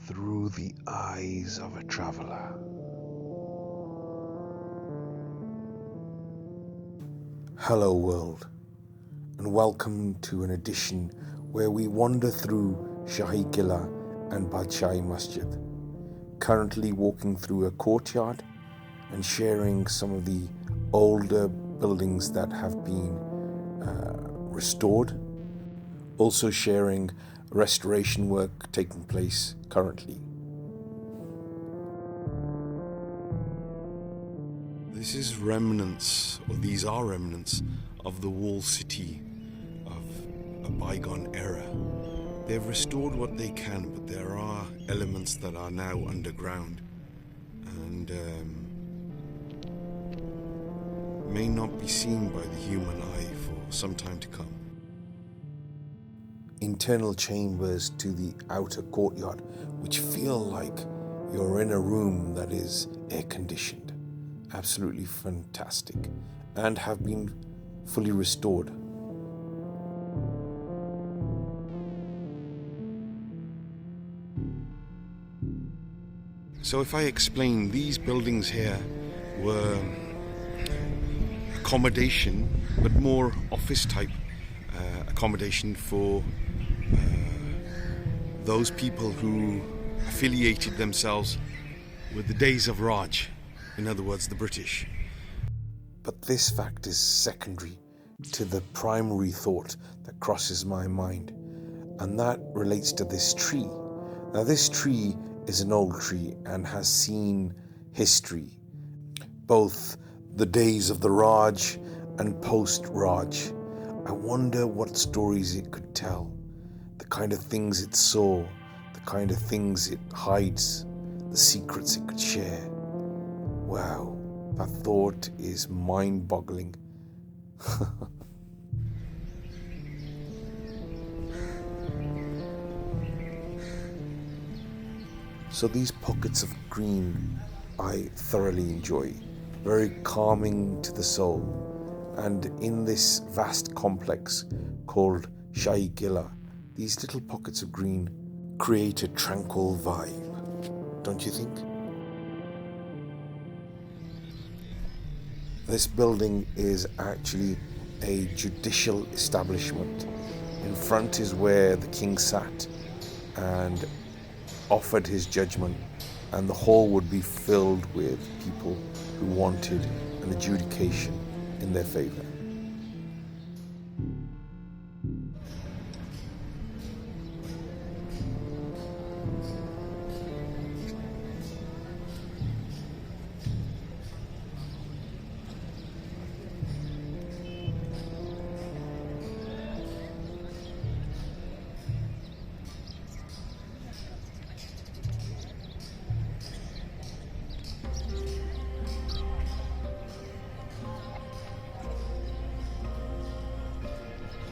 through the eyes of a traveler. Hello world, and welcome to an edition where we wander through Shahi Qila and Badshahi Masjid, currently walking through a courtyard and sharing some of the older buildings that have been restored, also sharing restoration work taking place currently. This is remnants, or these are remnants, of the walled city of a bygone era. They've restored what they can, but there are elements that are now underground and may not be seen by the human eye for some time to come. Internal chambers to the outer courtyard, which feel like you're in a room that is air-conditioned. Absolutely fantastic, and have been fully restored. So if I explain, these buildings here were accommodation, but more office type accommodation for those people who affiliated themselves with the days of Raj, in other words, the British. But this fact is secondary to the primary thought that crosses my mind, and that relates to this tree. Now, this tree is an old tree and has seen history, both the days of the Raj and post-Raj. I wonder what stories it could tell, the kind of things it saw, the kind of things it hides, the secrets it could share. Wow, that thought is mind-boggling. So these pockets of green I thoroughly enjoy, very calming to the soul. And in this vast complex called Shahi Qila, these little pockets of green create a tranquil vibe, don't you think? This building is actually a judicial establishment. In front is where the king sat and offered his judgment, and the hall would be filled with people who wanted an adjudication in their favor.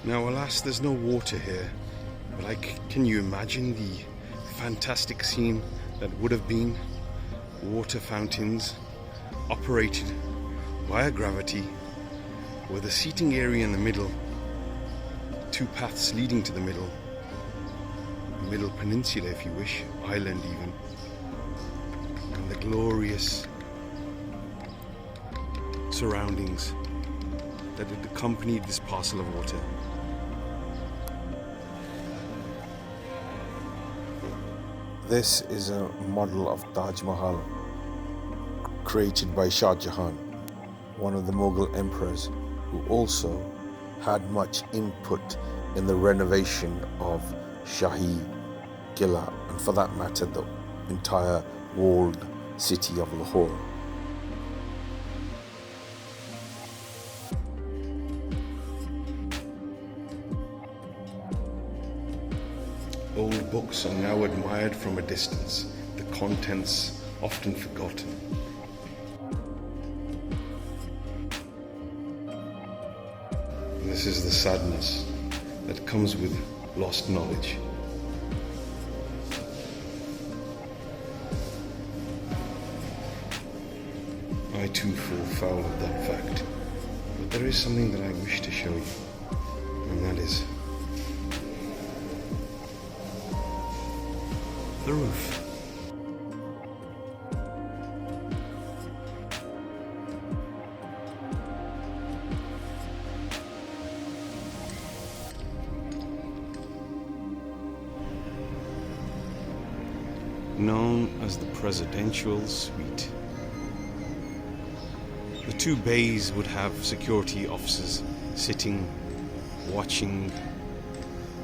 Now, alas, there's no water here, but can you imagine the fantastic scene that would have been? Water fountains operated via gravity, with a seating area in the middle, two paths leading to the middle peninsula, if you wish, island even, and the glorious surroundings that had accompanied this parcel of water. This is a model of Taj Mahal created by Shah Jahan, one of the Mughal emperors, who also had much input in the renovation of Shahi Qila, and for that matter the entire walled city of Lahore. Old books are now admired from a distance, the contents often forgotten. And this is the sadness that comes with lost knowledge. I too fall foul of that fact, but there is something that I wish to show you, and that is the roof. known as the Presidential Suite. The two bays would have security officers sitting, watching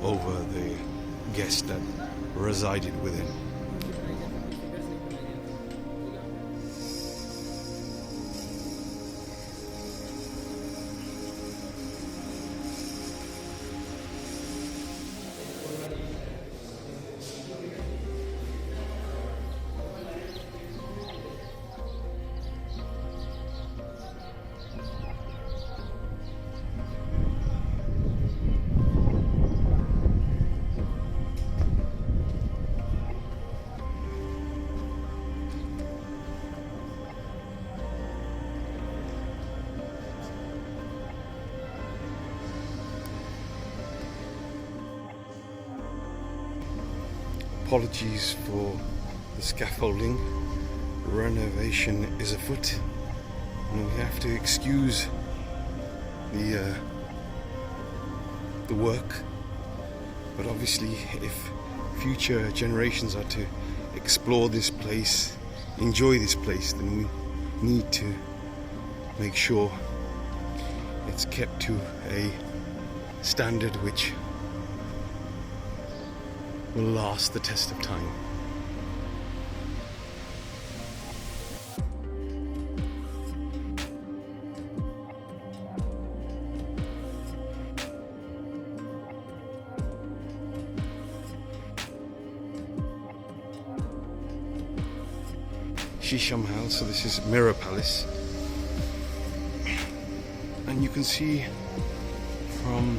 over the guests that resided within. Apologies for the scaffolding. Renovation is afoot, and we have to excuse the work. But obviously, if future generations are to explore this place, enjoy this place, then we need to make sure it's kept to a standard which will last the test of time. Shisha Mahal, so this is Mirror Palace, and you can see from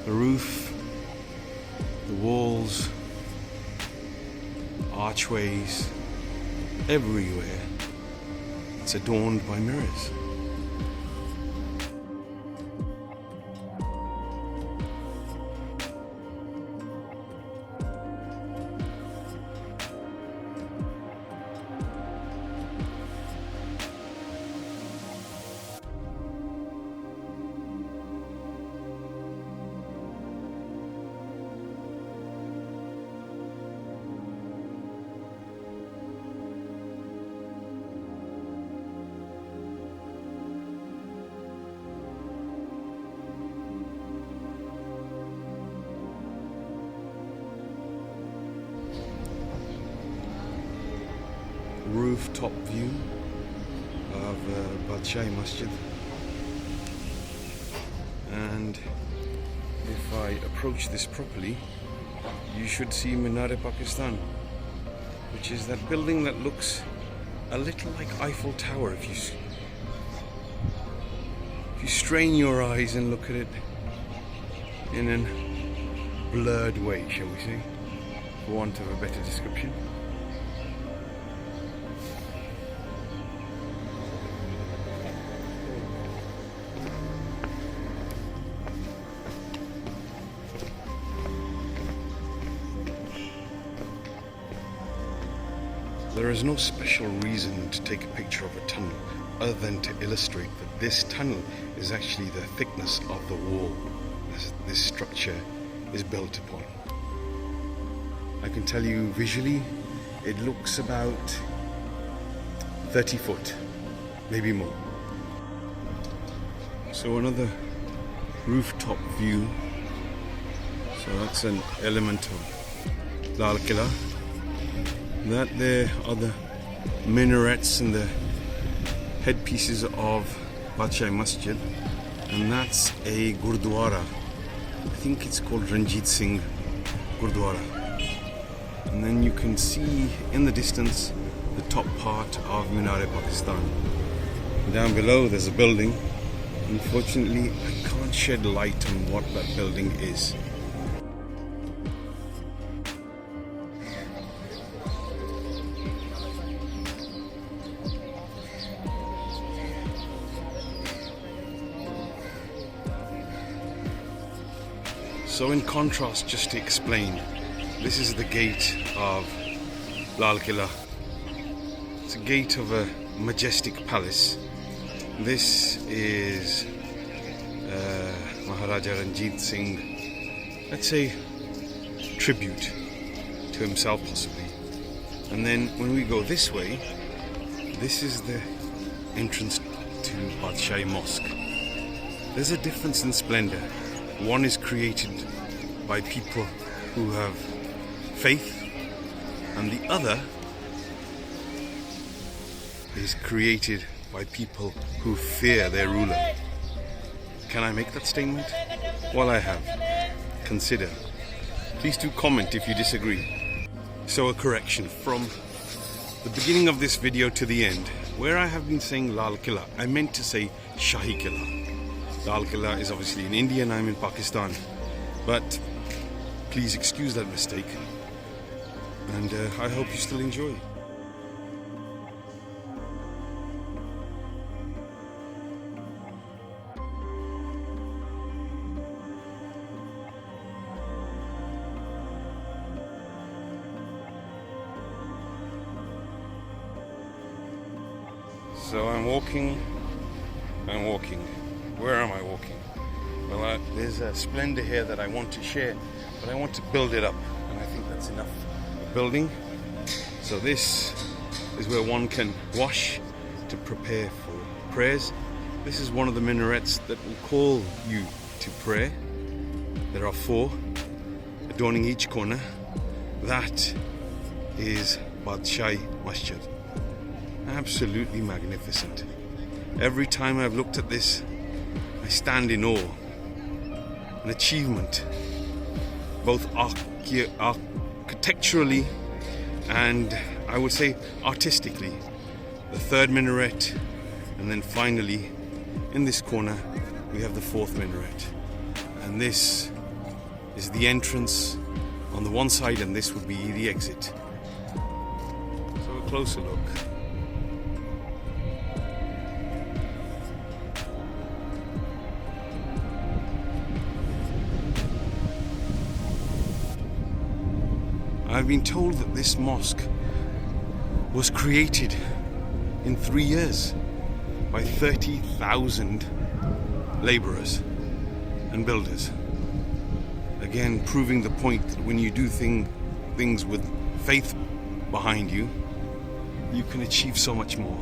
the roof, the walls, archways, everywhere, it's adorned by mirrors. Rooftop view of Badshahi Masjid, and if I approach this properly, you should see Minar Pakistan, which is that building that looks a little like Eiffel Tower if you strain your eyes and look at it in a blurred way, shall we say, for want of a better description. There is no special reason to take a picture of a tunnel other than to illustrate that this tunnel is actually the thickness of the wall that this structure is built upon. I can tell you visually it looks about 30 foot, maybe more. So another rooftop view. So that's an element of Lal Qila. That there are the minarets and the headpieces of Badshahi Masjid, and that's a Gurdwara. I think it's called Ranjit Singh Gurdwara. And then you can see in the distance the top part of Minar Pakistan. Down below there's a building. Unfortunately, I can't shed light on what that building is. So in contrast, just to explain, this is the gate of Lal Qila. It's a gate of a majestic palace. This is Maharaja Ranjit Singh, let's say, tribute to himself possibly. And then when we go this way, this is the entrance to Badshahi Mosque. There's a difference in splendor. One is created by people who have faith, and the other is created by people who fear their ruler. Can I make that statement? Well, I have. Consider. Please do comment if you disagree. So a correction from the beginning of this video to the end. Where I have been saying Lal Qila, I meant to say Shahi Qila. Lal Qila is obviously in India and I'm in Pakistan. But please excuse that mistake. And I hope you still enjoy. So I'm walking. Where am I walking? Well, there's a splendor here that I want to share, but I want to build it up, and I think that's enough building. So this is where one can wash to prepare for prayers. This is one of the minarets that will call you to prayer. There are 4 adorning each corner. That is Badshahi Masjid. Absolutely magnificent. Every time I've looked at this, I stand in awe. An achievement, both architecturally and I would say artistically. The 3rd minaret, and then finally in this corner we have the 4th minaret. And this is the entrance on the one side, and this would be the exit. So a closer look. I've been told that this mosque was created in 3 years by 30,000 laborers and builders. Again, proving the point that when you do things with faith behind you, you can achieve so much more.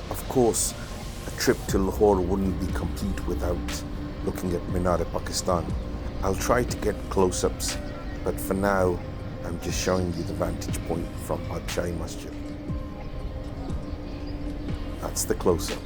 Of course, a trip to Lahore wouldn't be complete without looking at Minar, Pakistan. I'll try to get close-ups, but for now, I'm just showing you the vantage point from Badshahi Masjid. That's the close-up.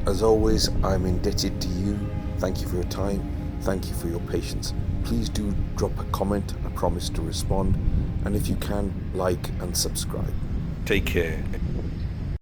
As always, I'm indebted to you. Thank you for your time. Thank you for your patience. Please do drop a comment. I promise to respond. And if you can, like and subscribe. Take care.